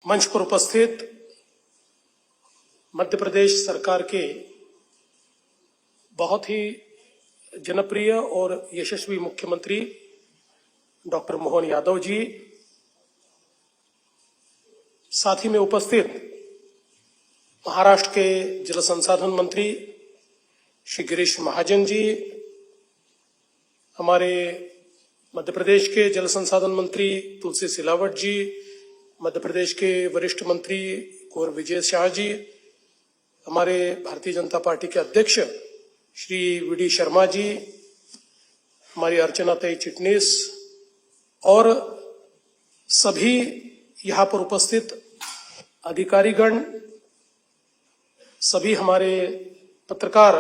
मंच पर उपस्थित मध्य प्रदेश सरकार के बहुत ही जनप्रिय और यशस्वी मुख्यमंत्री डॉक्टर मोहन यादव जी, साथ ही में उपस्थित महाराष्ट्र के जल संसाधन मंत्री श्री गिरीश महाजन जी, हमारे मध्य प्रदेश के जल संसाधन मंत्री तुलसी सिलावट जी, मध्य प्रदेश के वरिष्ठ मंत्री कुंवर विजय शाह जी, हमारे भारतीय जनता पार्टी के अध्यक्ष श्री वी.डी. शर्मा जी, हमारी अर्चना तई चिटनीस और सभी यहाँ पर उपस्थित अधिकारीगण, सभी हमारे पत्रकार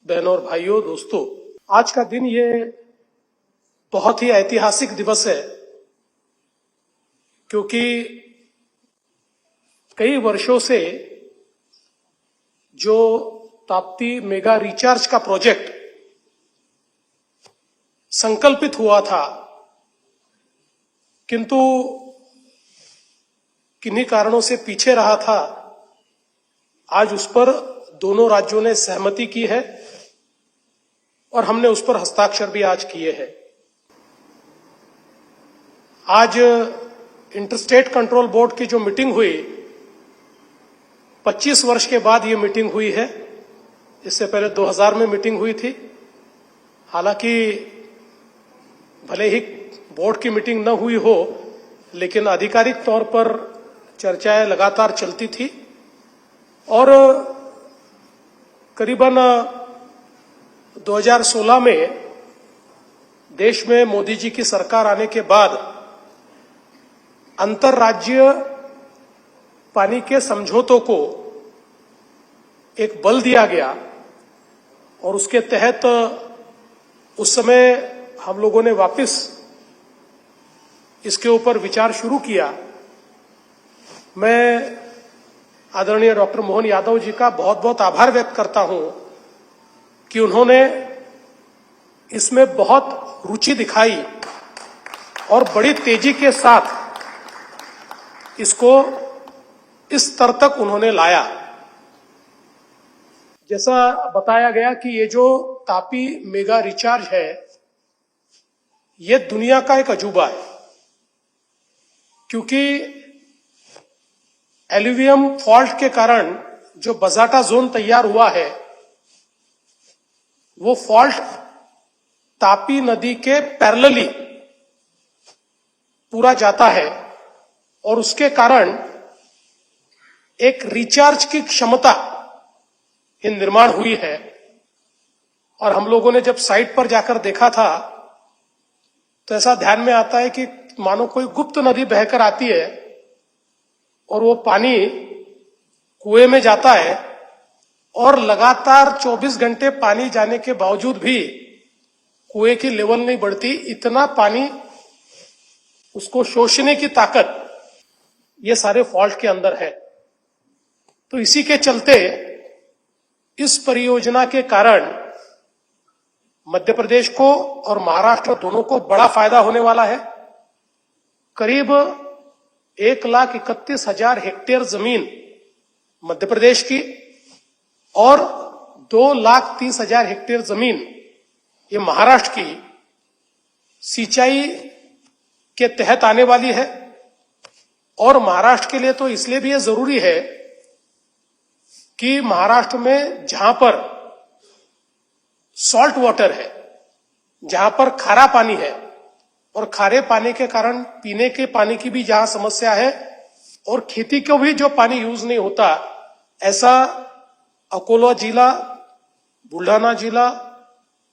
बहनों और भाइयों, दोस्तों, आज का दिन ये बहुत ही ऐतिहासिक दिवस है, क्योंकि कई वर्षों से जो ताप्ती मेगा रिचार्ज का प्रोजेक्ट संकल्पित हुआ था, किंतु किन्हीं कारणों से पीछे रहा था, आज उस पर दोनों राज्यों ने सहमति की है और हमने उस पर हस्ताक्षर भी आज किए हैं। आज इंटरस्टेट कंट्रोल बोर्ड की जो मीटिंग हुई, 25 वर्ष के बाद ये मीटिंग हुई है। इससे पहले 2000 में मीटिंग हुई थी। हालांकि भले ही बोर्ड की मीटिंग न हुई हो, लेकिन आधिकारिक तौर पर चर्चाएं लगातार चलती थी और करीबन 2016 में देश में मोदी जी की सरकार आने के बाद अंतर्राज्यीय पानी के समझौतों को एक बल दिया गया और उसके तहत उस समय हम लोगों ने वापस इसके ऊपर विचार शुरू किया। मैं आदरणीय डॉक्टर मोहन यादव जी का बहुत बहुत आभार व्यक्त करता हूं कि उन्होंने इसमें बहुत रुचि दिखाई और बड़ी तेजी के साथ इसको इस स्तर तक उन्होंने लाया। जैसा बताया गया कि ये जो तापी मेगा रिचार्ज है, ये दुनिया का एक अजूबा है, क्योंकि एल्यूवियम फॉल्ट के कारण जो बजाटा जोन तैयार हुआ है, वो फॉल्ट तापी नदी के पैरेलली पूरा जाता है और उसके कारण एक रिचार्ज की क्षमता in निर्माण हुई है। और हम लोगों ने जब साइट पर जाकर देखा था तो ऐसा ध्यान में आता है कि मानो कोई गुप्त नदी बहकर आती है और वो पानी कुएं में जाता है और लगातार 24 घंटे पानी जाने के बावजूद भी कुएं की लेवल नहीं बढ़ती। इतना पानी, उसको शोषने की ताकत ये सारे फॉल्ट के अंदर है। तो इसी के चलते इस परियोजना के कारण मध्य प्रदेश को और महाराष्ट्र दोनों को बड़ा फायदा होने वाला है। करीब 1,31,000 हेक्टेयर जमीन मध्य प्रदेश की और 2,30,000 हेक्टेयर जमीन ये महाराष्ट्र की सिंचाई के तहत आने वाली है। और महाराष्ट्र के लिए तो इसलिए भी ये जरूरी है कि महाराष्ट्र में जहां पर सॉल्ट वाटर है, जहां पर खारा पानी है और खारे पानी के कारण पीने के पानी की भी जहां समस्या है और खेती को भी जो पानी यूज नहीं होता, ऐसा अकोला जिला, बुल्ढाना जिला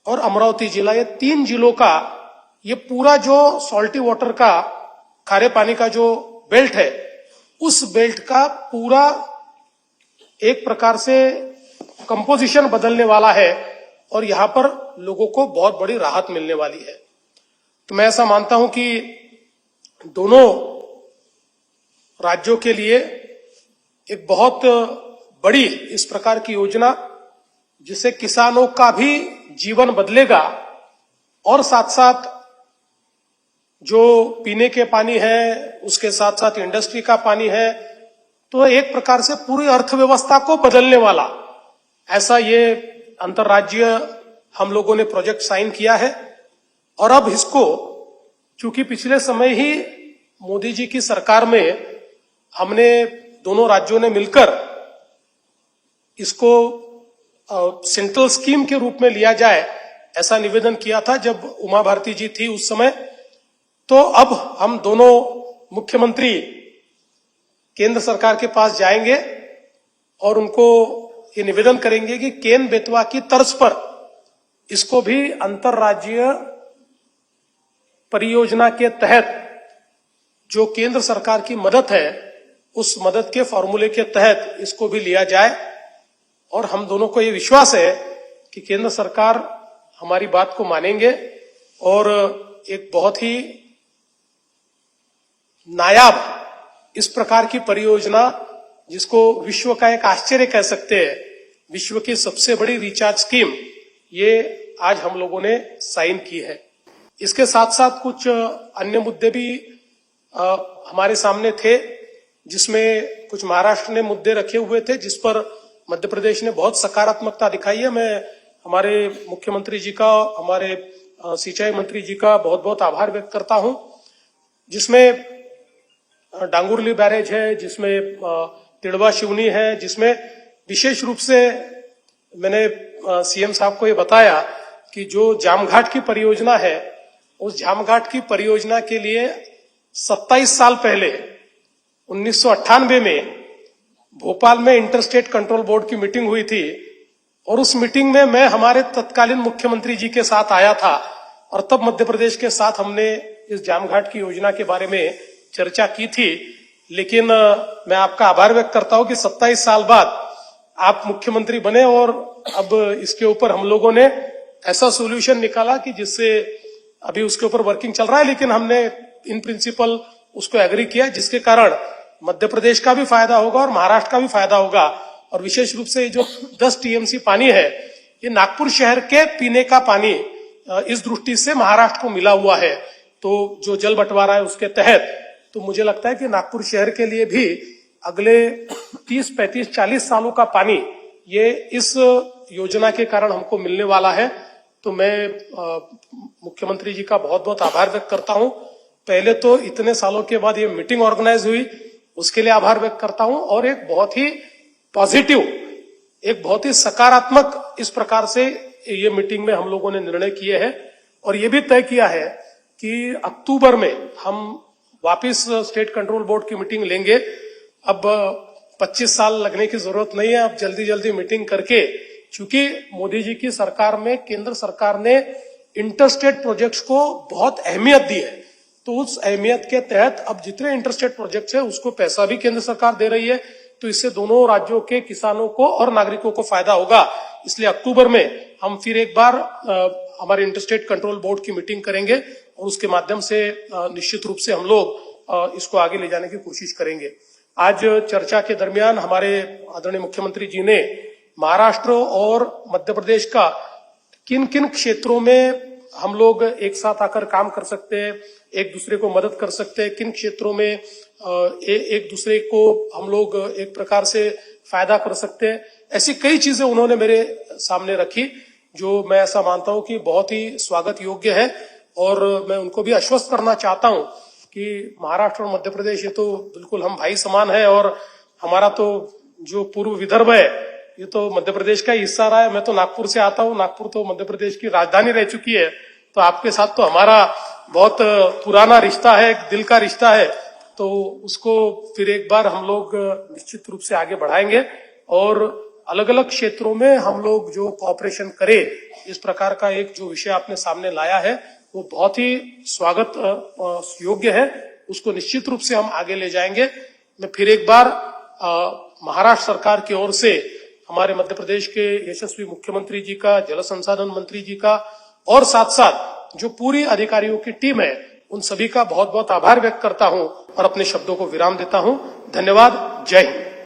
और अमरावती जिला, ये 3 जिलों का ये पूरा जो सॉल्टी वाटर का, खारे पानी का जो बेल्ट है, उस बेल्ट का पूरा एक प्रकार से कंपोजिशन बदलने वाला है और यहां पर लोगों को बहुत बड़ी राहत मिलने वाली है। तो मैं ऐसा मानता हूं कि दोनों राज्यों के लिए एक बहुत बड़ी इस प्रकार की योजना, जिससे किसानों का भी जीवन बदलेगा और साथ साथ जो पीने के पानी है, उसके साथ साथ इंडस्ट्री का पानी है, तो एक प्रकार से पूरी अर्थव्यवस्था को बदलने वाला ऐसा ये अंतर्राज्यीय हम लोगों ने प्रोजेक्ट साइन किया है। और अब इसको, चूंकि पिछले समय ही मोदी जी की सरकार में हमने दोनों राज्यों ने मिलकर इसको सेंट्रल स्कीम के रूप में लिया जाए, ऐसा निवेदन किया था जब उमा भारती जी थी उस समय। तो अब हम दोनों मुख्यमंत्री केंद्र सरकार के पास जाएंगे और उनको ये निवेदन करेंगे कि केन बेतवा की तर्ज पर इसको भी अंतर्राज्यीय परियोजना के तहत जो केंद्र सरकार की मदद है, उस मदद के फॉर्मूले के तहत इसको भी लिया जाए। और हम दोनों को ये विश्वास है कि केंद्र सरकार हमारी बात को मानेंगे और एक बहुत ही नायाब इस प्रकार की परियोजना, जिसको विश्व का एक आश्चर्य कह सकते हैं, विश्व की सबसे बड़ी रिचार्ज स्कीम, ये आज हम लोगों ने साइन की है। इसके साथ साथ कुछ अन्य मुद्दे भी हमारे सामने थे, जिसमें कुछ महाराष्ट्र ने मुद्दे रखे हुए थे, जिस पर मध्य प्रदेश ने बहुत सकारात्मकता दिखाई है। मैं हमारे मुख्यमंत्री जी का, हमारे सिंचाई मंत्री जी का बहुत बहुत आभार व्यक्त करता हूं, जिसमें डांगुरली बैरेज है, जिसमें तिड़वा शिवनी है, जिसमें विशेष रूप से मैंने सीएम साहब को ये बताया कि जो जामघाट की परियोजना है, उस जामघाट की परियोजना के लिए 27 साल पहले 1998 में भोपाल में इंटरस्टेट कंट्रोल बोर्ड की मीटिंग हुई थी और उस मीटिंग में मैं हमारे तत्कालीन मुख्यमंत्री जी के साथ आया था और तब मध्य प्रदेश के साथ हमने इस जामघाट की योजना के बारे में चर्चा की थी। लेकिन मैं आपका आभार व्यक्त करता हूं कि 27 साल बाद आप मुख्यमंत्री बने और अब इसके ऊपर हम लोगों ने ऐसा सोल्यूशन निकाला कि जिससे अभी उसके ऊपर वर्किंग चल रहा है, लेकिन हमने इन प्रिंसिपल उसको एग्री किया, जिसके कारण मध्य प्रदेश का भी फायदा होगा और महाराष्ट्र का भी फायदा होगा। और विशेष रूप से जो 10 टीएमसी पानी है, ये नागपुर शहर के पीने का पानी इस दृष्टि से महाराष्ट्र को मिला हुआ है। तो जो जल बंटवारा है उसके तहत तो मुझे लगता है कि नागपुर शहर के लिए भी अगले 30, 35, 40 सालों का पानी ये इस योजना के कारण हमको मिलने वाला है। तो मैं मुख्यमंत्री जी का बहुत बहुत आभार व्यक्त करता हूं। पहले तो इतने सालों के बाद ये मीटिंग ऑर्गेनाइज हुई, उसके लिए आभार व्यक्त करता हूं। और एक बहुत ही पॉजिटिव, एक बहुत ही सकारात्मक इस प्रकार से ये मीटिंग में हम लोगों ने निर्णय किए हैं और ये भी तय किया है कि अक्टूबर में हम वापिस स्टेट कंट्रोल बोर्ड की मीटिंग लेंगे। अब 25 साल लगने की जरूरत नहीं है, अब जल्दी जल्दी मीटिंग करके, क्योंकि मोदी जी की सरकार में केंद्र सरकार ने इंटरस्टेट प्रोजेक्ट्स को बहुत अहमियत दी है। तो उस अहमियत के तहत अब जितने इंटरस्टेट प्रोजेक्ट्स है उसको पैसा भी केंद्र सरकार दे रही है। तो इससे दोनों राज्यों के किसानों को और नागरिकों को फायदा होगा। इसलिए अक्टूबर में हम फिर एक बार हमारे इंटरस्टेट कंट्रोल बोर्ड की मीटिंग करेंगे और उसके माध्यम से निश्चित रूप से हम लोग इसको आगे ले जाने की कोशिश करेंगे। आज चर्चा के दरमियान हमारे आदरणीय मुख्यमंत्री जी ने महाराष्ट्र और मध्य प्रदेश का किन किन क्षेत्रों में हम लोग एक साथ आकर काम कर सकते हैं, एक दूसरे को मदद कर सकते हैं, किन क्षेत्रों में एक दूसरे को हम लोग एक प्रकार से फायदा कर सकते हैं, ऐसी कई चीजें उन्होंने मेरे सामने रखी, जो मैं ऐसा मानता हूं कि बहुत ही स्वागत योग्य है। और मैं उनको भी आश्वस्त करना चाहता हूं कि महाराष्ट्र और मध्य प्रदेश ये तो बिल्कुल हम भाई समान है और हमारा तो जो पूर्व विदर्भ है ये तो मध्य प्रदेश का हिस्सा रहा है। मैं तो नागपुर से आता हूँ, नागपुर तो मध्य प्रदेश की राजधानी रह चुकी है। तो आपके साथ तो हमारा बहुत पुराना रिश्ता है, दिल का रिश्ता है। तो उसको फिर एक बार हम लोग निश्चित रूप से आगे बढ़ाएंगे और अलग अलग क्षेत्रों में हम लोग जो कोऑपरेशन करें, इस प्रकार का एक जो विषय आपने सामने लाया है वो बहुत ही स्वागत योग्य है। उसको निश्चित रूप से हम आगे ले जाएंगे। मैं फिर एक बार महाराष्ट्र सरकार की ओर से हमारे मध्य प्रदेश के यशस्वी मुख्यमंत्री जी का, जल संसाधन मंत्री जी का और साथ साथ जो पूरी अधिकारियों की टीम है, उन सभी का बहुत बहुत आभार व्यक्त करता हूं और अपने शब्दों को विराम देता हूं। धन्यवाद। जय हिंद।